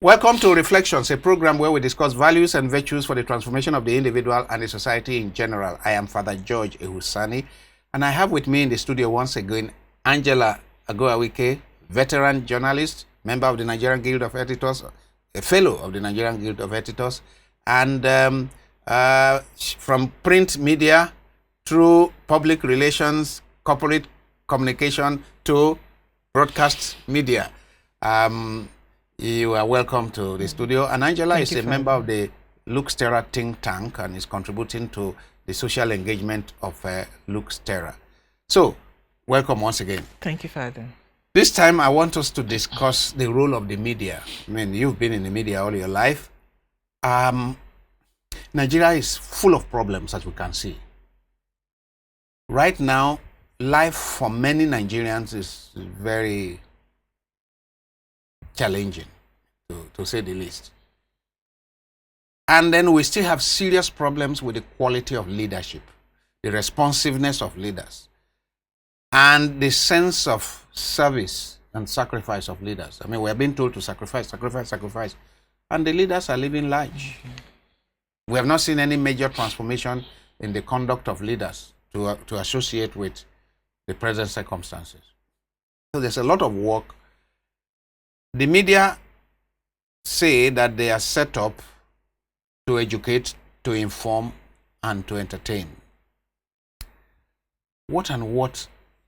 Welcome to Reflections, a program where we discuss values and virtues for the transformation of the individual and the society in general. I am Father George Ehusani, and I have with me in the studio once again Angela Agoawike, veteran journalist, member of the Nigerian Guild of Editors, a fellow of the Nigerian Guild of Editors, and from print media through public relations, corporate communication to broadcast media. You are welcome to the studio. And Angela is a member of the Terra think tank and is contributing to the social engagement of Terra. So, welcome once again. Thank you, Father. This time I want us to discuss the role of the media. I mean, you've been in the media all your life. Nigeria is full of problems, as we can see. Right now, life for many Nigerians is very challenging, to say the least. And then we still have serious problems with the quality of leadership, the responsiveness of leaders, and the sense of service and sacrifice of leaders. I mean, we're being told to sacrifice, and the leaders are living large. We have not seen any major transformation in the conduct of leaders to associate with the present circumstances. So there's a lot of work. The media say that they are set up to educate, to inform, and to entertain. What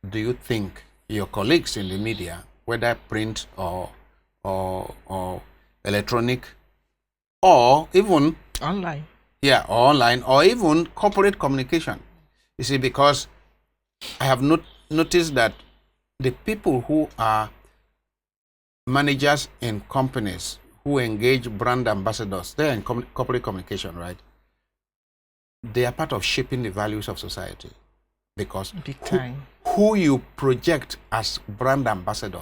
do you think your colleagues in the media, whether print or electronic, or even online, or online, or even corporate communication? You see, because I have noticed that the people who are managers in companies who engage brand ambassadors, they're in corporate communication, right? They are part of shaping the values of society, because who you project as brand ambassador,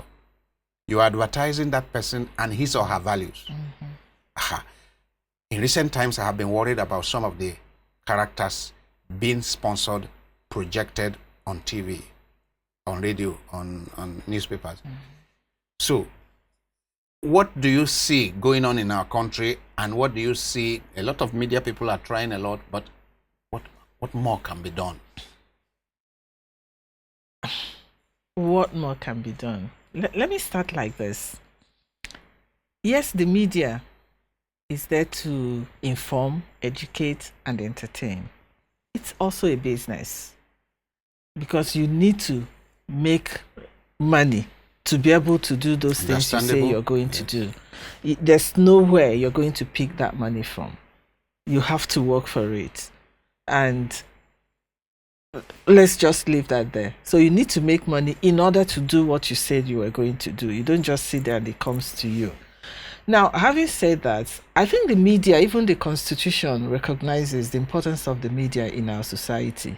you're advertising that person and his or her values. In recent times, I have been worried about some of the characters being sponsored, projected on TV, on radio, on newspapers. So, what do you see going on in our country, and what do you see? A lot of media people are trying a lot, but what more can be done? What more can be done? Let me start like this. Yes, the media is there to inform, educate, and entertain. It's also a business, because you need to make money to be able to do those things you say you're going to do. There's nowhere you're going to pick that money from. You have to work for it. And let's just leave that there. So you need to make money in order to do what you said you were going to do. You don't just sit there and it comes to you. Now, having said that, I think the media, even the Constitution, recognizes the importance of the media in our society.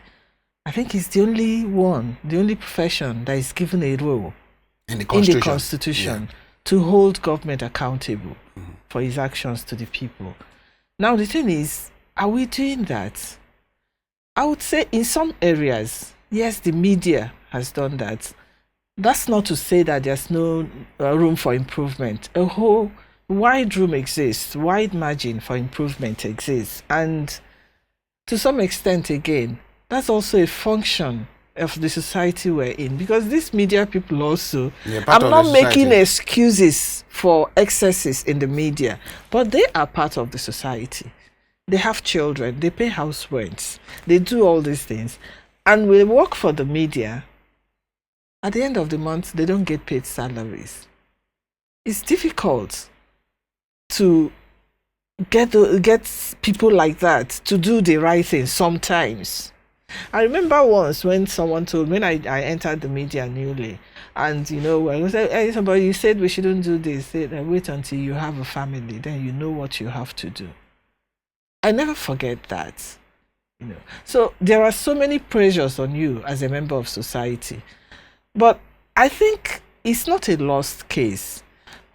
I think it's the only profession that is given a role in the Constitution to hold government accountable for its actions to the people. Now, the thing is, are we doing that? I would say in some areas, yes, the media has done that. That's not to say that there's no room for improvement. A whole wide room exists, wide margin for improvement exists. And to some extent, again, that's also a function of the society we're in, because these media people also, I'm not making excuses for excesses in the media, but they are part of the society. They have children, they pay house rents, they do all these things, and we work for the media. At the end of the month, they don't get paid salaries. It's difficult to get people like that to do the right thing sometimes. I remember once when someone told me, when I entered the media newly, and I was like, hey, somebody, you said we shouldn't do this. Said, wait until you have a family, then you know what you have to do. I never forget that. So there are so many pressures on you as a member of society, but I think it's not a lost case.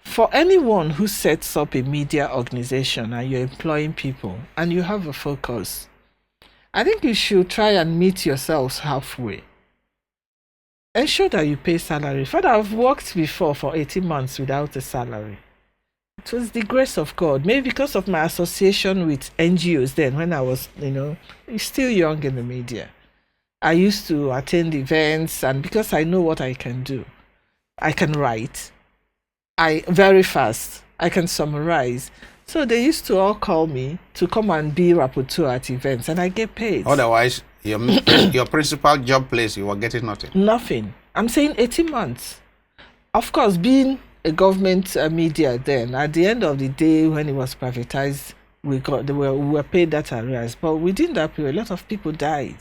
For anyone who sets up a media organization and you're employing people and you have a focus, I think you should try and meet yourselves halfway. Ensure that you pay salary. Father, I've worked before for 18 months without a salary. It was the grace of God. Maybe because of my association with NGOs then, when I was, still young in the media. I used to attend events, and because I know what I can do, I can write. I very fast. I can summarize. So they used to all call me to come and be rapporteur at events, and I get paid. Otherwise, your principal job place, you were getting nothing. Nothing. I'm saying 18 months. Of course, being a government media then, at the end of the day, when it was privatized, we were paid that arrears. But within that period, a lot of people died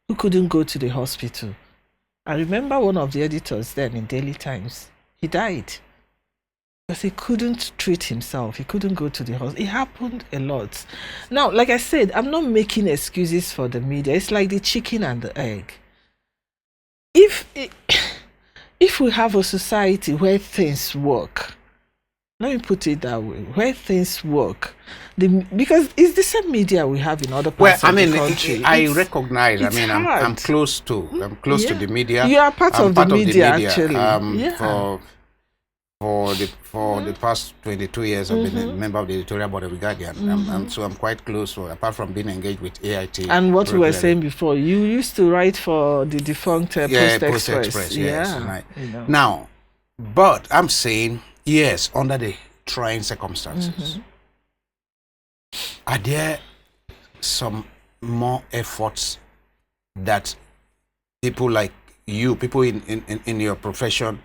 who couldn't go to the hospital. I remember one of the editors then in Daily Times, he died because he couldn't treat himself. He couldn't go to the hospital. It happened a lot. Now, like I said, I'm not making excuses for the media. It's like the chicken and the egg. If we have a society where things work, let me put it that way, where things work, because it's the same media we have in other parts of the country. I recognize. I'm close to the media. You are part of the media, actually. For the past 22 years, I've been a member of the editorial board of the Guardian. So I'm quite close. So apart from being engaged with AIT. And what we were saying before, you used to write for the defunct Post Express. Yes. Now, but I'm saying, yes, under the trying circumstances, are there some more efforts that people like you, people in your profession,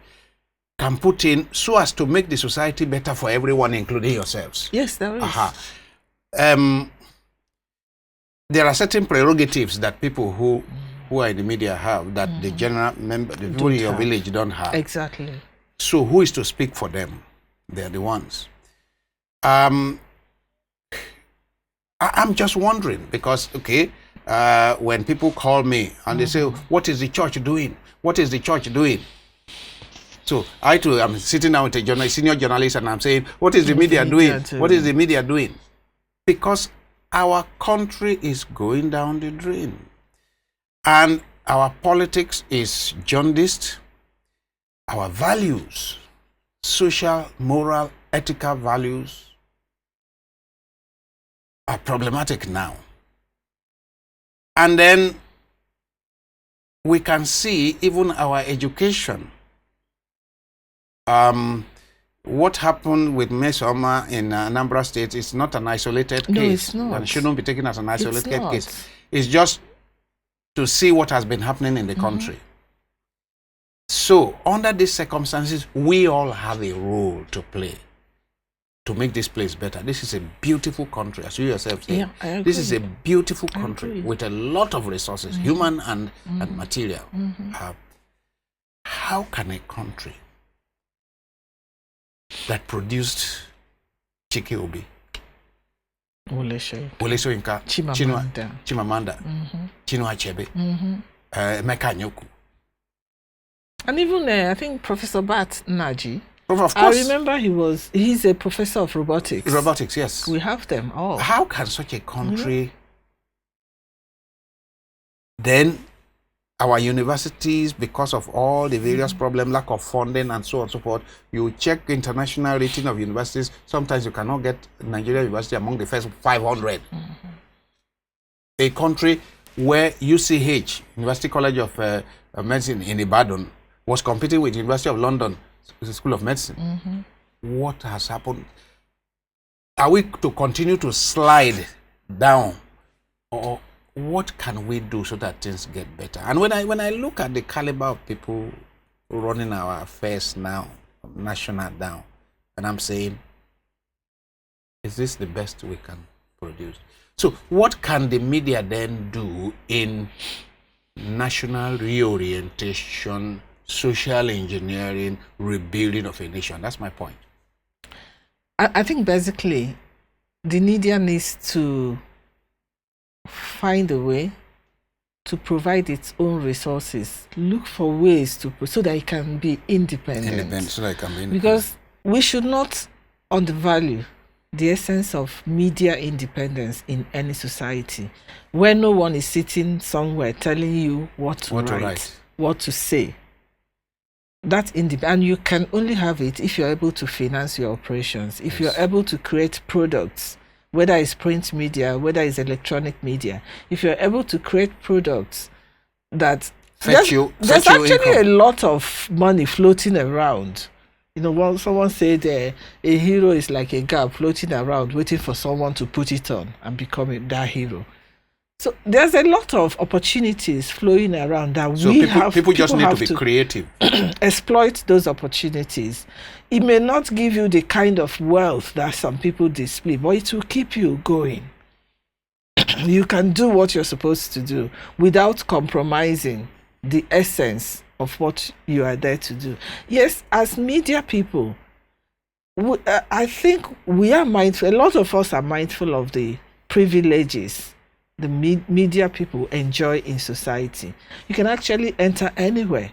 can put in so as to make the society better for everyone, including yourselves? Yes, there is. There are certain prerogatives that people who are in the media have that the general member, the people in your village don't have. Exactly. So who is to speak for them? They're the ones. I'm just wondering because, when people call me and they say, what is the church doing? What is the church doing? So I too am sitting down with a senior journalist and I'm saying, what is the media doing? What is the media doing? Because our country is going down the drain. And our politics is jaundiced. Our values, social, moral, ethical values are problematic now. And then we can see even our education. What happened with Mesoma in Anambra State is not an isolated case. No, it's not. It shouldn't be taken as an isolated case. It's just to see what has been happening in the country. So, under these circumstances, we all have a role to play to make this place better. This is a beautiful country, as you yourself say. Yeah, I agree. This is a beautiful country with a lot of resources, human and material. How can a country that produced Chike Obi, Wole Soyinka, Chimamanda, Chinua Achebe, Emeka Anyaoku, and even I think Professor Bat Naji. Of course. I remember he's a professor of robotics. Robotics, yes. We have them all. How can such a country then our universities, because of all the various problems, lack of funding and so on and so forth, you check international rating of universities, sometimes you cannot get Nigeria University among the first 500. A country where UCH, University College of Medicine in Ibadan, was competing with University of London School of Medicine. What has happened? Are we to continue to slide down, or what can we do so that things get better? And when I look at the caliber of people running our affairs now, national down, and I'm saying, is this the best we can produce? So what can the media then do in national reorientation, social engineering, rebuilding of a nation? That's my point. I think basically the media needs to find a way to provide its own resources, look for ways so that it can be independent. So that it can be independent. Because we should not undervalue the essence of media independence in any society, where no one is sitting somewhere telling you what to write, what to say. and you can only have it if you're able to finance your operations, if you're able to create products, whether it's print media, whether it's electronic media, if you're able to create products that there's actually income. A lot of money floating around. Someone said a hero is like a guy floating around waiting for someone to put it on and become that hero. So there's a lot of opportunities flowing around that people just need to be creative. Exploit those opportunities. It may not give you the kind of wealth that some people display, but it will keep you going. You can do what you're supposed to do without compromising the essence of what you are there to do. Yes, as media people, I think we are mindful, a lot of us are mindful of the privileges the media people enjoy in society. You can actually enter anywhere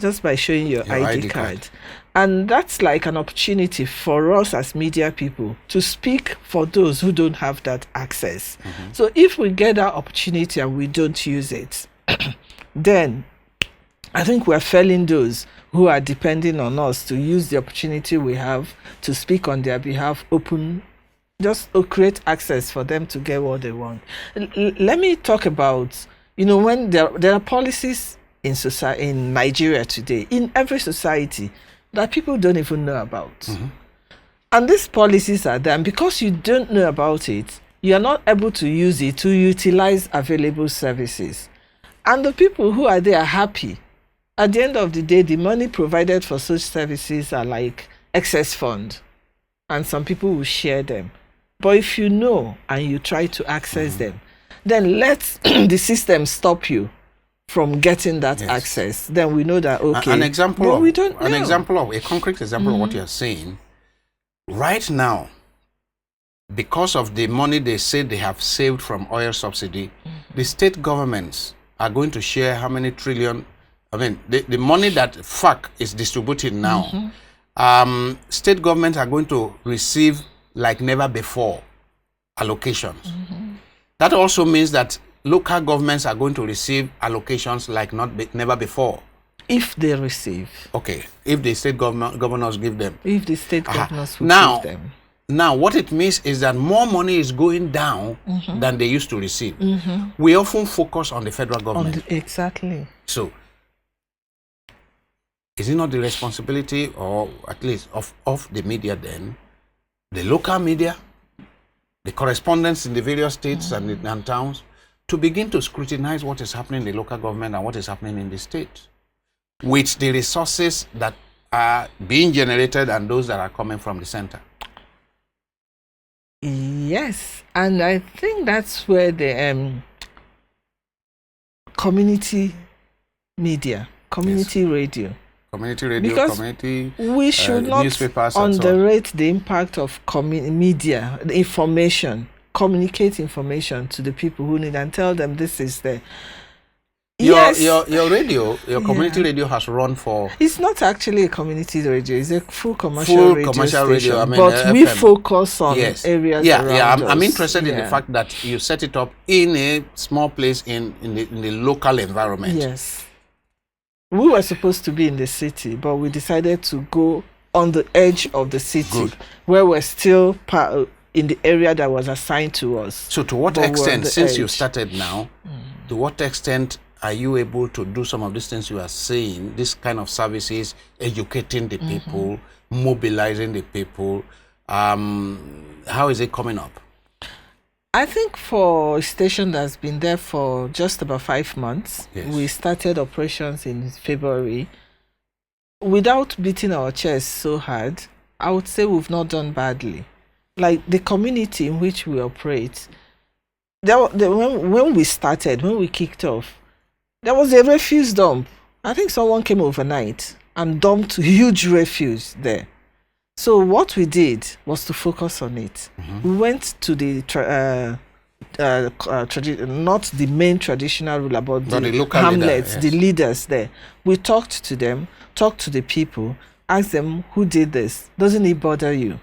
just by showing your ID card. And that's like an opportunity for us as media people to speak for those who don't have that access. So if we get that opportunity and we don't use it, then I think we're failing those who are depending on us to use the opportunity we have to speak on their behalf, just create access for them to get what they want. Let me talk about, when there are policies in society, in Nigeria today, in every society, that people don't even know about. And these policies are there, and because you don't know about it, you are not able to use it to utilize available services. And the people who are there are happy. At the end of the day, the money provided for such services are like excess fund, and some people will share them. But if you know and you try to access them, then let the system stop you from getting that access. Then we know that, okay. A concrete example of what you're saying, right now, because of the money they say they have saved from oil subsidy, the state governments are going to share how many trillion, the money that FAC is distributing now, state governments are going to receive like never before allocations. That also means that local governments are going to receive allocations like never before. If they receive. Okay, if the state governors give them. If the state governors will give them. Now, what it means is that more money is going down than they used to receive. We often focus on the federal government. Exactly. So, is it not the responsibility, or at least of the media then, the local media, the correspondents in the various states and towns, to begin to scrutinize what is happening in the local government and what is happening in the state, with the resources that are being generated and those that are coming from the center? Yes, and I think that's where the community media, community radio, because community we should not underrate the impact of media, the information, communicate information to the people who need, and tell them this is the. Your radio, your community radio has run for. It's not actually a community radio; it's a full commercial radio station. But we focus on areas around us. I'm interested in the fact that you set it up in a small place in the local environment. Yes. We were supposed to be in the city, but we decided to go on the edge of the city, where we're still in the area that was assigned to us. So to what extent, since you started now, to what extent are you able to do some of these things you are saying, this kind of services, educating the people, mobilizing the people? How is it coming up? I think for a station that's been there for just about 5 months, we started operations in February. Without beating our chests so hard, I would say we've not done badly. Like the community in which we operate, when we started, when we kicked off, there was a refuse dump. I think someone came overnight and dumped huge refuse there. So what we did was to focus on it. We went to the not the main traditional ruler, but the local hamlets, the leaders there. We talked to them, talked to the people, asked them who did this. Doesn't it bother you?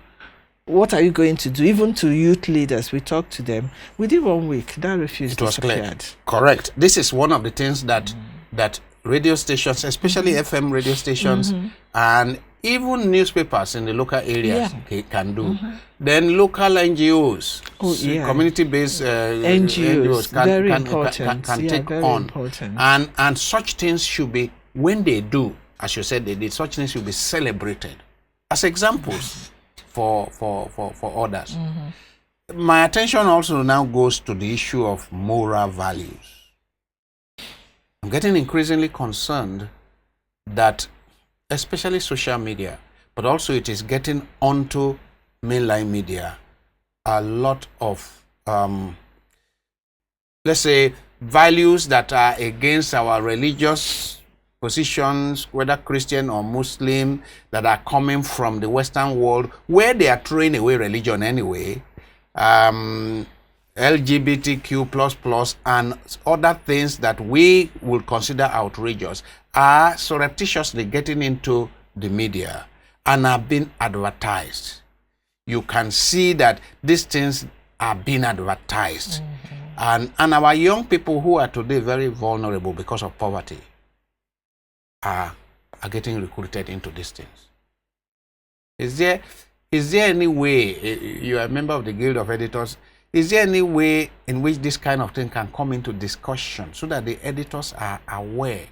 What are you going to do? Even to youth leaders, we talked to them. Within 1 week, that refuse disappeared. Correct. This is one of the things that radio stations, especially FM radio stations, and even newspapers in the local areas can do. Then local NGOs, community-based NGOs can take on. Important. And such things should be, when they do, as you said they did, such things should be celebrated as examples for others. My attention also now goes to the issue of moral values. I'm getting increasingly concerned that, especially social media, but also it is getting onto mainline media, a lot of, let's say, values that are against our religious positions, whether Christian or Muslim, that are coming from the Western world, where they are throwing away religion anyway, LGBTQ++, and other things that we will consider outrageous, are surreptitiously getting into the media and are being advertised. You can see that these things are being advertised. And our young people who are today very vulnerable because of poverty are getting recruited into these things. Is there any way, you are a member of the Guild of Editors, is there any way in which this kind of thing can come into discussion so that the editors are aware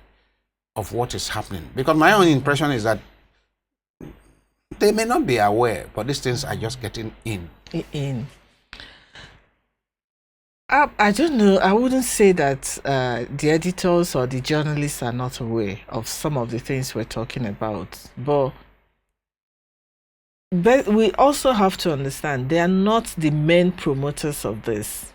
of what is happening? Because my own impression is that they may not be aware, but these things are just getting in. I don't know. I wouldn't say that the editors or the journalists are not aware of some of the things we're talking about. But we also have to understand they are not the main promoters of this.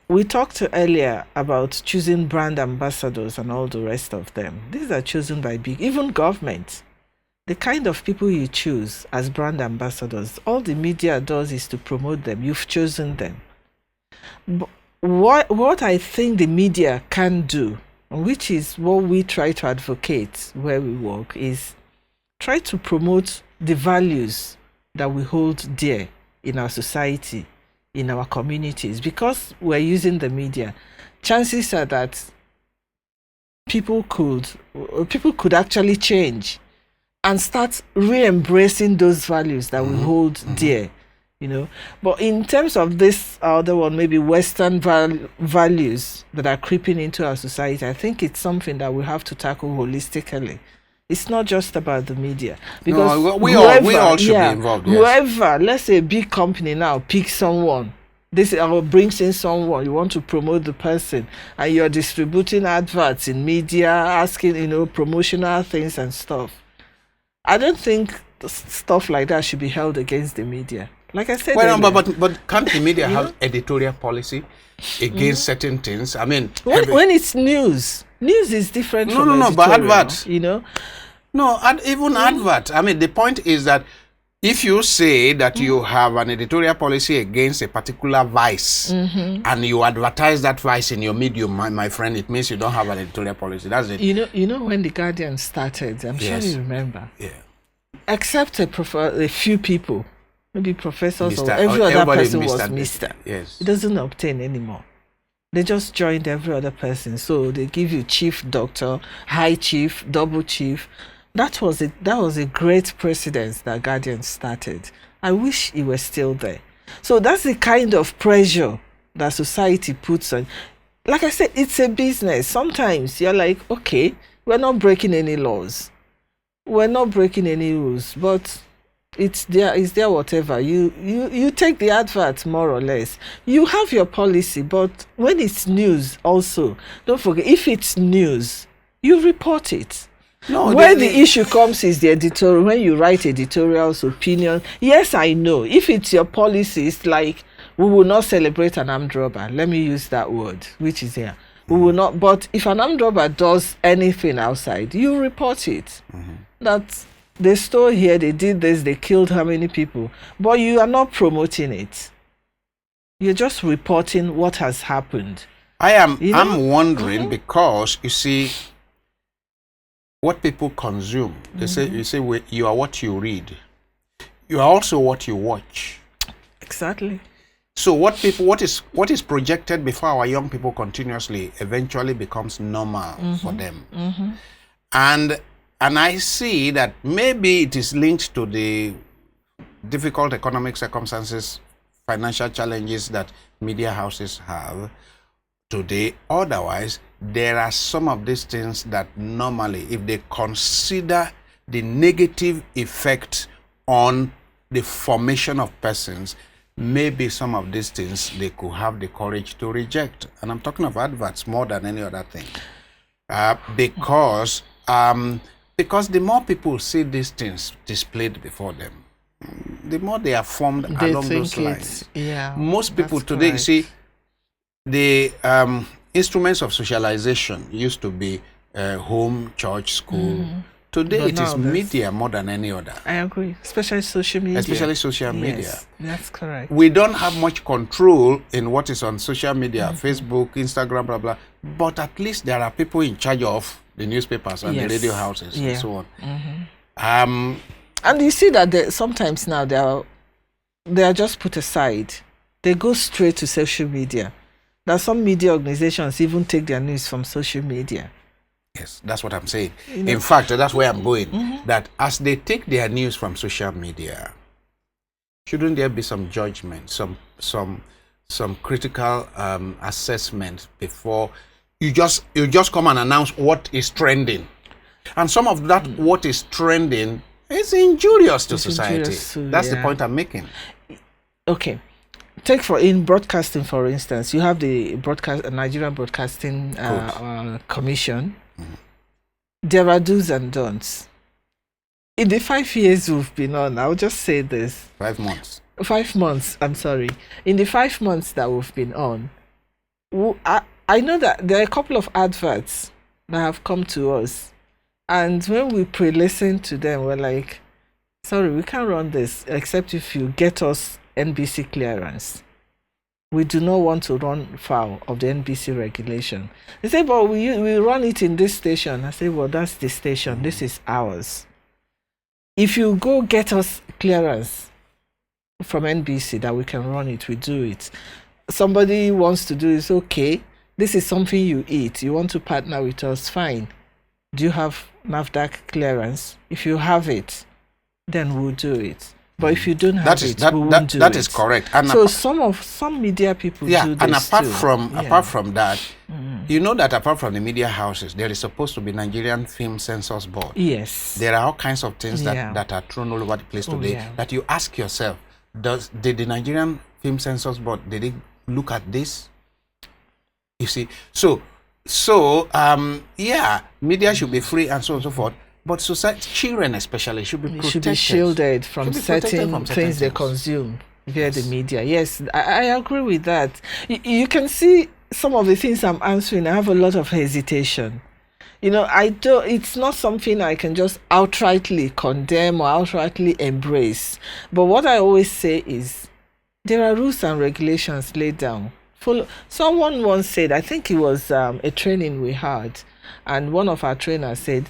We talked earlier about choosing brand ambassadors and all the rest of them. These are chosen by even government. The kind of people you choose as brand ambassadors, all the media does is to promote them. You've chosen them. But what I think the media can do, which is what we try to advocate where we work, is try to promote the values that we hold dear in our society, in our communities. Because we're using the media, chances are that people could actually change and start re-embracing those values that we hold dear, But in terms of this other one, maybe Western values that are creeping into our society, I think it's something that we have to tackle holistically. It's not just about the media. Because we all should be involved. Yes. Whoever, let's say a big company now, picks someone, brings in someone, you want to promote the person, and you're distributing adverts in media, asking, promotional things and stuff. I don't think stuff like that should be held against the media. Like I said, but can't the media have editorial policy against certain things? I mean, when it's news is different. No, but advert, No, and even advert. I mean, the point is that if you say that you have an editorial policy against a particular vice, and you advertise that vice in your medium, my friend, it means you don't have an editorial policy. That's it. You know when the Guardian started, I'm sure you remember. Yeah. Except a few people, maybe professors or every other person was Mr. Yes. It doesn't obtain anymore. They just joined every other person. So they give you chief doctor, high chief, double chief. That was a great precedence that Guardian started. I wish it was still there. So that's the kind of pressure that society puts on. Like I said, it's a business. Sometimes you're like, okay, we're not breaking any laws. We're not breaking any rules, but it's there whatever. You take the advert more or less. You have your policy, but when it's news also, don't forget, if it's news, you report it. No, where the issue comes is the editorial. When you write editorials, opinion, yes, I know. If it's your policy, it's like, we will not celebrate an armed robber. Let me use that word, which is here. We will not. But if an armed robber does anything outside, you report it. That they stole here, they did this, they killed how many people. But you are not promoting it. You're just reporting what has happened. I'm wondering because, you see, what people consume. They say, you are what you read. You are also what you watch. Exactly. So what is projected before our young people continuously eventually becomes normal for them. And I see that maybe it is linked to the difficult economic circumstances, financial challenges that media houses have today. Otherwise, there are some of these things that normally, if they consider the negative effect on the formation of persons, maybe some of these things they could have the courage to reject. And I'm talking of adverts more than any other thing. Because the more people see these things displayed before them, the more they are formed along those lines. Most people today, you see, the instruments of socialization used to be home, church, school. Today it is media more than any other. I agree, especially social media. Media. That's correct. We don't have much control in what is on social media, Facebook, Instagram, blah, blah. But at least there are people in charge of the newspapers and the radio houses and so on. And you see that sometimes now they are just put aside. They go straight to social media. Now some media organizations even take their news from social media. Yes, that's what I'm saying. In fact, that's where I'm going. That as they take their news from social media, shouldn't there be some judgment, some critical assessment before you just come and announce what is trending? And some of that what is trending is injurious to society. That's the point I'm making. Okay. Take in broadcasting, for instance, you have the Nigerian Broadcasting Commission. There are do's and don'ts. In the 5 years we've been on, I'll just say this. 5 months. 5 months, I'm sorry. In the 5 months that we've been on, I know that there are a couple of adverts that have come to us. And when we pre-listen to them, we're like, sorry, we can't run this except if you get us NBC clearance. We do not want to run foul of the NBC regulation. They say, but we run it in this station. I say, well, that's the station. This is ours. If you go get us clearance from NBC that we can run it, we do it. Somebody wants to do it, okay. This is something you eat. You want to partner with us, fine. Do you have NAFDAC clearance? If you have it, then we'll do it. But if you don't have we won't do it. That is correct. And so some media people do this and apart too. from that, you know that apart from the media houses, there is supposed to be Nigerian Film Censors Board. Yes. There are all kinds of things that are thrown all over the place today that you ask yourself, did the Nigerian Film Censors Board, did they look at this? You see, so media should be free and so on and so forth. But society, children especially, should be protected. Should be shielded from certain things they consume via the media. Yes, I agree with that. You can see some of the things I'm answering. I have a lot of hesitation. It's not something I can just outrightly condemn or outrightly embrace. But what I always say is, there are rules and regulations laid down. Someone once said, I think it was a training we had, and one of our trainers said,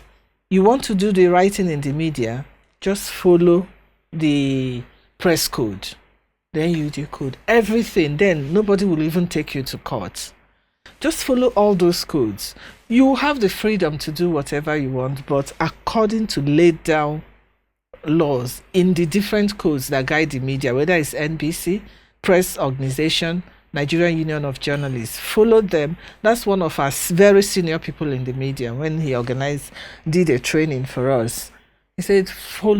you want to do the writing in the media, just follow the press code. Then you do code. Everything. Then nobody will even take you to court. Just follow all those codes. You have the freedom to do whatever you want, but according to laid down laws in the different codes that guide the media, whether it's NBC, press organization, Nigerian Union of Journalists, follow them. That's one of our very senior people in the media. When he did a training for us, he said,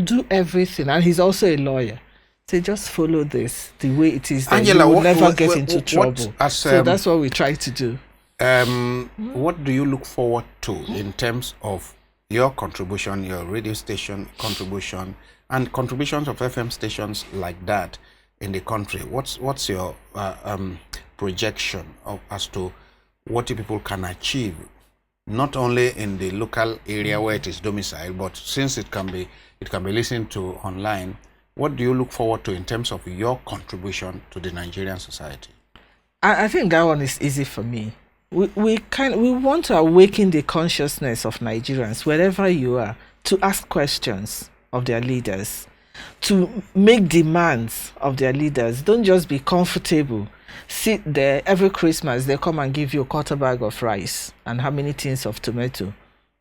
do everything. And he's also a lawyer. He said, just follow this the way it is. Angela, you will never get into trouble. So that's what we try to do. What do you look forward to in terms of your contribution, your radio station contribution, and contributions of FM stations like that in the country? What's your projection as to what you people can achieve, not only in the local area where it is domiciled, but since it can be listened to online? What do you look forward to in terms of your contribution to the Nigerian society? I think that one is easy for me. We want to awaken the consciousness of Nigerians wherever you are to ask questions of their leaders. to make demands of their leaders. Don't just be comfortable. Sit there every Christmas, they come and give you a quarter bag of rice and how many tins of tomato,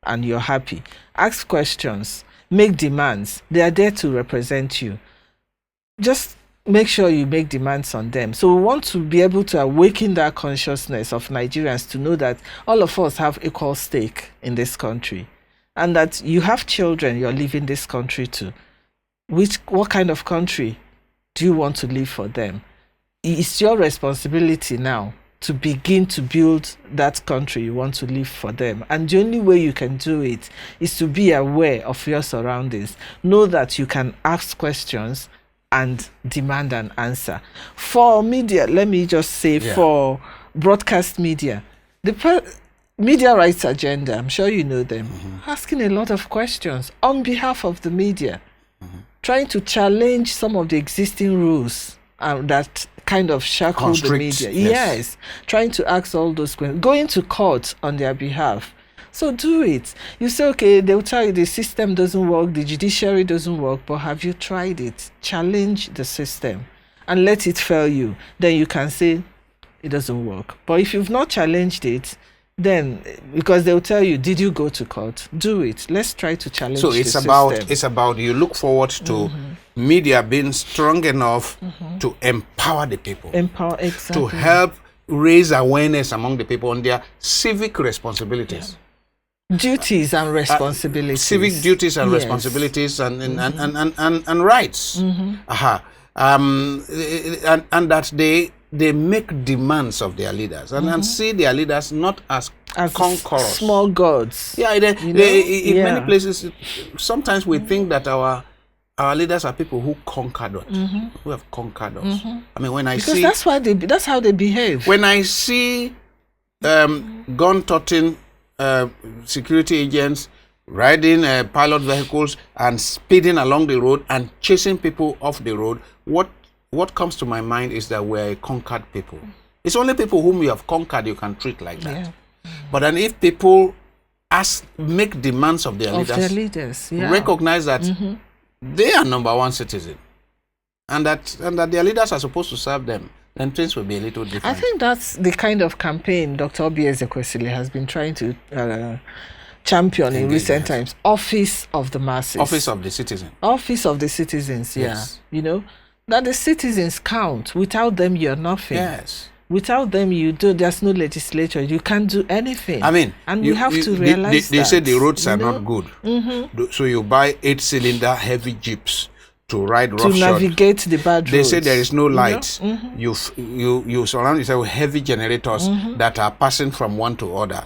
and you're happy. Ask questions, make demands. They are there to represent you. Just make sure you make demands on them. So we want to be able to awaken that consciousness of Nigerians to know that all of us have equal stake in this country, and that you have children you're leaving this country to. What kind of country do you want to leave for them? It's your responsibility now to begin to build that country you want to leave for them. And the only way you can do it is to be aware of your surroundings. Know that you can ask questions and demand an answer. For media, let me just say, for broadcast media, the media rights agenda, I'm sure you know them, asking a lot of questions on behalf of the media, trying to challenge some of the existing rules that kind of shackle the media. Yes, trying to ask all those questions, going to court on their behalf. So do it. You say, okay, they'll tell you the system doesn't work, the judiciary doesn't work, but have you tried it? Challenge the system and let it fail you. Then you can say it doesn't work. But if you've not challenged it, then, because they'll tell you, did you go to court? Do it. Let's try to challenge the system. So it's about you look forward to media being strong enough to empower the people. Exactly. To help raise awareness among the people on their civic responsibilities. Duties and responsibilities. Civic duties and responsibilities and rights. And that they make demands of their leaders and see their leaders not as conquerors, small gods. In many places, sometimes we think that our leaders are people who conquered us, who have conquered us. I mean, that's how they behave. When I see gun-toting security agents riding pilot vehicles and speeding along the road and chasing people off the road, what comes to my mind is that we're a conquered people. It's only people whom you have conquered you can treat like that. But then if people make demands of their leaders, recognize that they are number one citizen and that their leaders are supposed to serve them, then things will be a little different. I think that's the kind of campaign Dr. Obi Ezekwesili has been trying to champion in recent times. Office of the masses. Office of the citizen. Office of the citizens, yes. You know, that the citizens count. Without them, you're nothing. Yes. Without them, there's no legislature. You can't do anything. I mean, and we have to realize they say the roads are not good. So you buy 8-cylinder heavy jeeps to ride roughshod. To navigate the bad roads. They say there is no light. You surround yourself with heavy generators that are passing from one to other.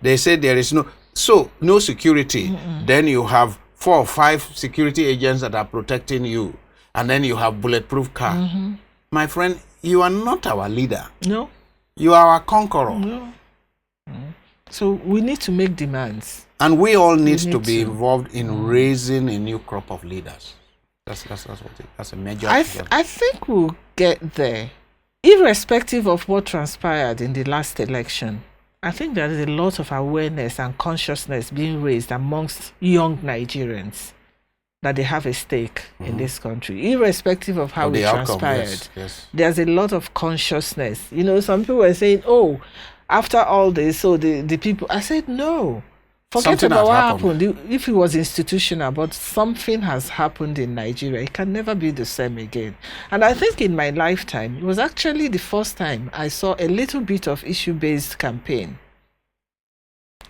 They say there is no security. Then you have 4 or 5 security agents that are protecting you. And then you have bulletproof car. My friend, you are not our leader. No. You are our conqueror. No. So we need to make demands. And we all need to be involved in raising a new crop of leaders. That's a major I think we'll get there. Irrespective of what transpired in the last election, I think there is a lot of awareness and consciousness being raised amongst young Nigerians that they have a stake in this country, irrespective of how it transpired. Yes. There's a lot of consciousness. You know, some people were saying, oh, after all this, so the people, I said, no. Forget about what happened. If it was institutional, but something has happened in Nigeria. It can never be the same again. And I think in my lifetime, it was actually the first time I saw a little bit of issue-based campaign.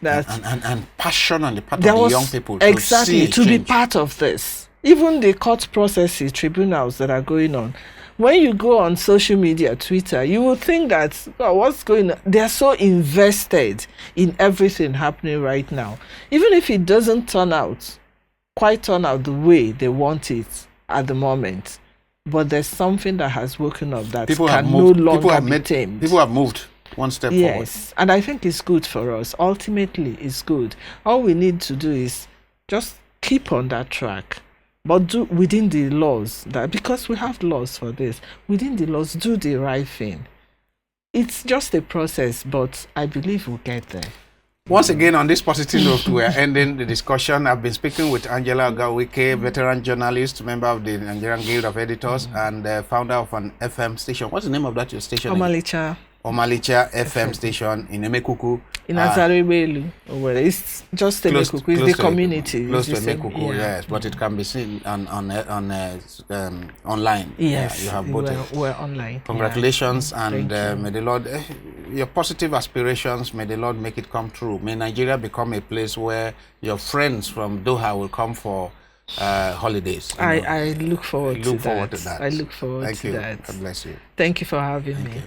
And passion on the part of the young people to be part of this. Even the court processes, tribunals that are going on. When you go on social media, Twitter, you will think that, what's going on? They're so invested in everything happening right now. Even if it doesn't quite turn out the way they want it at the moment. But there's something that has woken up that can no longer be tamed. People have moved one step forward. Yes, and I think it's good for us. Ultimately, it's good. All we need to do is just keep on that track, but do within the laws, because we have laws for this. Within the laws, do the right thing. It's just a process, but I believe we'll get there. Once again, on this positive note, we are ending the discussion. I've been speaking with Angela Agoawike, veteran journalist, member of the Nigerian Guild of Editors, and founder of an FM station. What's the name of that your station? Omalicha FM station in Emekuku. In Azarewelu. Well, it's just Emekuku. It's the community. Close to Emekuku, yes. But it can be seen on online. Yes. You have both. We're online. Congratulations, and may the Lord, your positive aspirations, may the Lord make it come true. May Nigeria become a place where your friends from Doha will come for holidays. I look forward to that. I look forward to that. I look forward Thank to you. that. God bless you. Thank you for having me. You.